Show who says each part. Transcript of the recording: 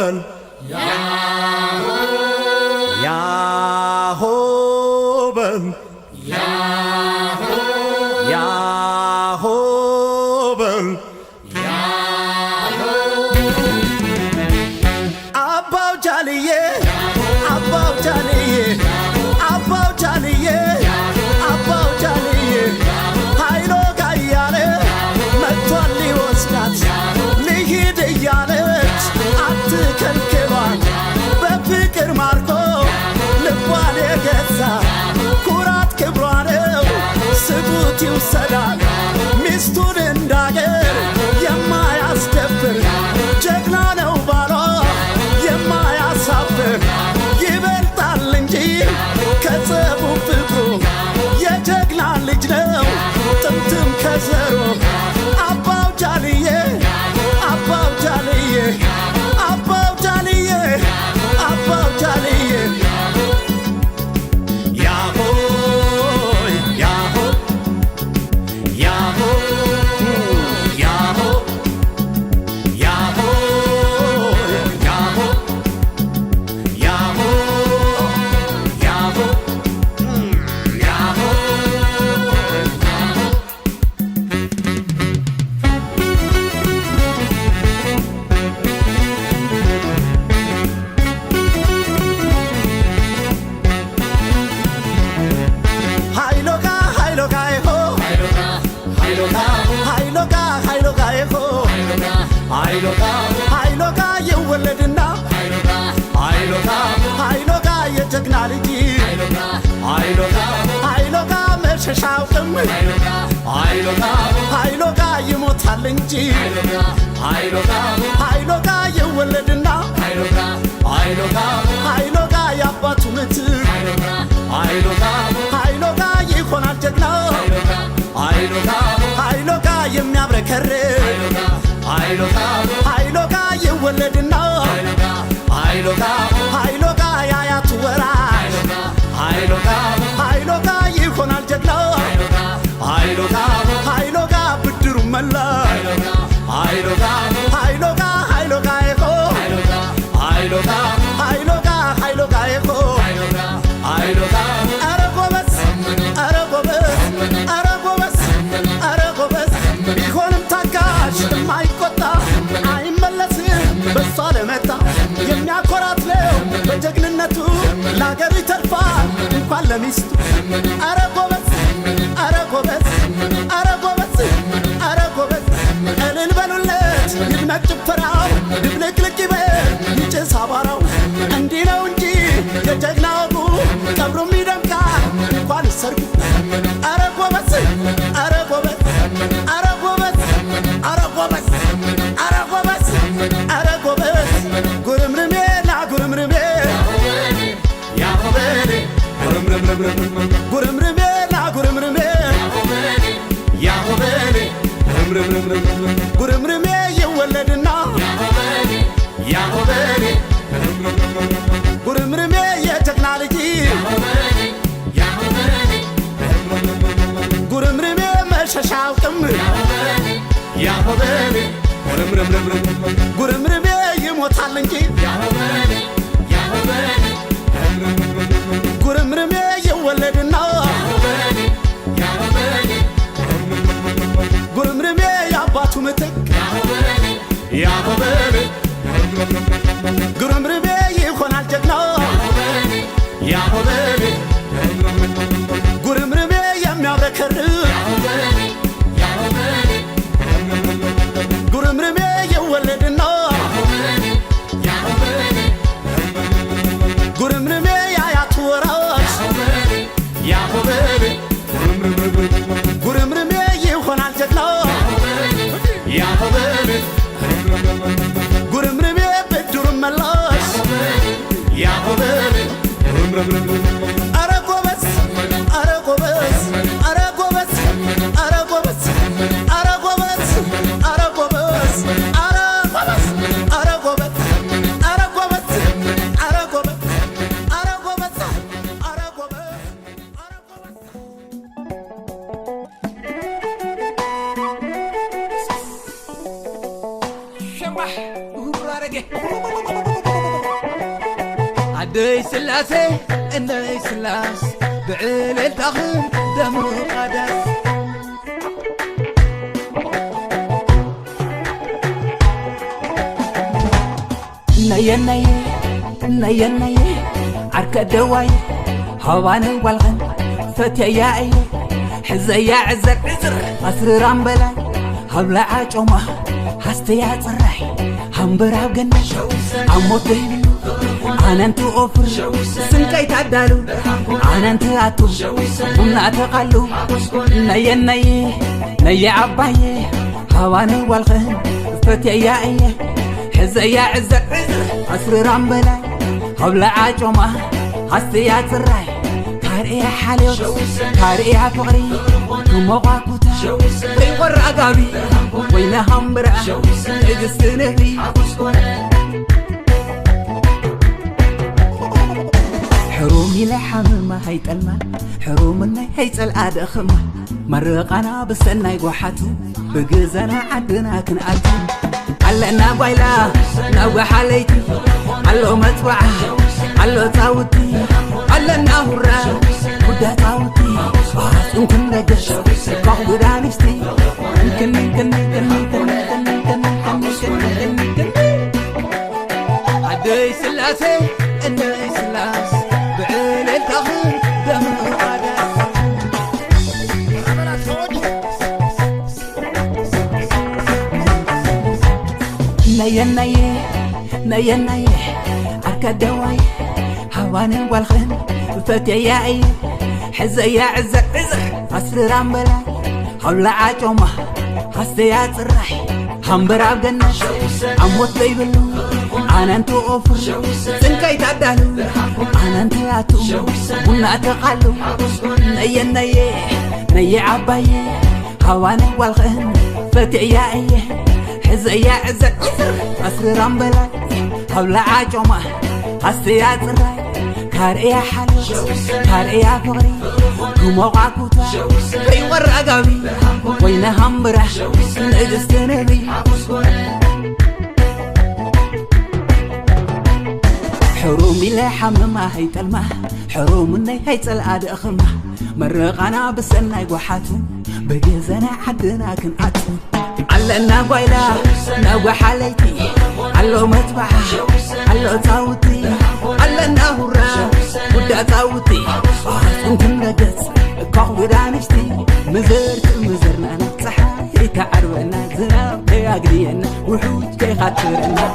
Speaker 1: በል ያሆ ያሆ በል ያሆ ያሆ በል ያሆ አባው ጃልዬ አባው ጃልዬ አባው ጃልዬ አባው ጃልዬ ኃይሎ ጋያለ መጥቷል ሊወስዳት ልሂድ እያለች አትከልክሏት በፍቅር ማርኮ ልቧን የገዛ ኩራት ክብሯ ነው ስጡት ይውሰዳል ሚስቱን እንዳገር የማያስደፍር ጀግና ነው ባሏ የማያሳፍር ይበልጣል እንጂ ከጸቡ ፍቅሩ የጀግና ልጅ ነው ጥምጥም ከዘሮ አባው ጃልዬ አባው ጃልዬ አባው ጃልዬ አባው ጃልዬ ያሆ ያሆ ያሆ ያሆ ያሆ ያሆ ያሆ ያሆ ያሆ ሃይሎጋ ሃይሎጋ ይሆ ሃይሎጋ ሃይሎጋ ሃይሎጋ ይሆ ሃይሎጋ ሃይሎጋ የወለድና ሃይሎጋ ሃይሎጋ የጀግና ልጅ ሃይሎጋ ሃይሎጋ መሸሻውቅም ሃይሎጋ ሃይሎጋ ይሞታል እንጂ ሃይሎጋ ሃይሎጋ የወለድና ሃይሎጋ ሃይሎጋ የአባቱ ምትክ ሃይሎጋ ሃይሎጋ ይሆናል ጀግና ሃይሎጋ ሃይሎጋ የሚያብረከርክ ሃይሎጋ ሃይሎጋ ይወለድና ሃይሎጋ ሃይሎጋ የአያቱ ወራሽ ሃይሎጋ ሃይሎጋ ይሆናል ጀግና ሃይሎጋ ሃይሎጋ ብድሩ መላሽ ሃይሎጋ ሃይሎጋ ሃይሎጋ ይሆ ሃይሎጋ ሃይሎጋ ሃይሎጋ ይሆ ሃይሎጋ ኧረ ጎበዝ ኧረ ጎበዝ ኧረ ጎበዝ ኧረ ጎበዝ ቢሆንም ታጋሽ የማይቆጣ አይመለስም በሷ ለመጣ የሚያኮራት ነው በጀግንነቱ ለአገሩ ይተርፋል እንኳን ለሚስቱ ኧረ ጎበዝ ኧረ ጎበዝ ኧረ ጎበዝ ኧረ ጎበዝ እልል በሉለት ይድመቅ ጭፈራው ድብልቅልቅ ይበል ይጭስ አቧራው እንዲህ ነው እንጂ የጀግና ወጉ ቀብሩም ይደምቃል እንኳን ሰርጉ ኧረ ጎበዝ ኧረ ጎበዝ ኧረ ጎበዝ ኧረ ጎበዝ ኧረ ጎበዝ ኧረ ጎበዝ ጉርምርሜ ና ጉርምርሜ ያሆበሌ ጉርምርሜ ና ጉርምርሜ ያሆበሌ ጉርምርሜ ይወለድና ያሆበሌ ጉርምርሜ የጀግና ልጅ ጉርምርሜ መሸሻውቅም ያሆበሌ ጉርምርሜ ይሞታል እንጂ ጉርምርሜ ይወለድና ጉርምርሜ የአባቱ ምትክ ያሆበሌ ጉርምርሜ ይሆናል ጀግና ያሆበሌ ጉርምርሜ የሚያብረከርክ ጉርምርሜ ይወለድና ጉርምርሜ የአያቱ ወራሽ ያሆበሌ ጉርምርሜ ይሆናል ጀግና ያሆበሌ ጉርምርሜ ብድሩን መላሽ ያሆበሌ ኧረ ጎበዝ ኧረ ጎበዝ ኧረ ጎበዝ ኧረ ጎበዝ ኧረ ጎበዝ ኧረ ጎበዝ ኧረ ጎበዝ ኧረ ጎበዝ ኧረ ጎበዝ ኧረ ጎበዝ ኧረ ጎበዝ ኧረ ጎበዝ ሸማ ሁራረገ عدي سلاسي إني سلاس بعيل التخم دم قدس نيا نيا نيا نيا عركة دواي هواني والغن فتياي حزيا عزر أسر رامبلا هبلا عجومة هستيا صرحي همبرا بجنة عموت بيبلو أنا انتو أوفر سنكي تعدالو أنا انتو أتو ومنا تقلو نيا نيا نيا عباية هواني والغن فتياي حزيا عزر أسر رامبلا هبلا عجومة هستيا صرحي كارئي حاليوت كارئي فقري كموقع كوتا بيقر أقابي وين همبرا اجستنبي حرومي لحم ما هيتلما حرومني هيتل أدخما مرقنا بسناي قوحاتو بجزنا عدنا كنقاتو علنا بايلا ناوي حاليتي علو متوعة علو تاوتي علنا هرا ودا تاوتي يمكن نجش كاخد دانستي يمكن عدي سلاسي إني سلاس بعين التخم دم قدس نيا نيا نيا نيا عركة دواي هواني والغن فتياي حزيا عزر أسر رامبلا هولا عجومة هستيا صرحي همبرا بجنة عموت بيبلو أنا انتو أوفر سنكي تعدالو أنا انتو أتو ومنا تقلو نيا نيا نيا عباية هواني والغن فتياي حزيا عزر أسر رامبلا هولا عجومة هستيا صرحي كارئي حاليوت كارئي فقري كموقع كوتا بيقر أقابي وين همبرا نجستنبي حرومي لحم ما هيتلما حرومني هيتل أدخما مرقنا بسناي قوحاتو بجزنا عدنا كنقاتو علنا بايلا ناوي حاليتي علو متبعة علو تاوتي علنا هرا ودا تاوتي يمكن نجس كاخد دانستي مزرنا أنا صحاي تعرفنا زناب كي أقرينا وحوج كي خاطرنا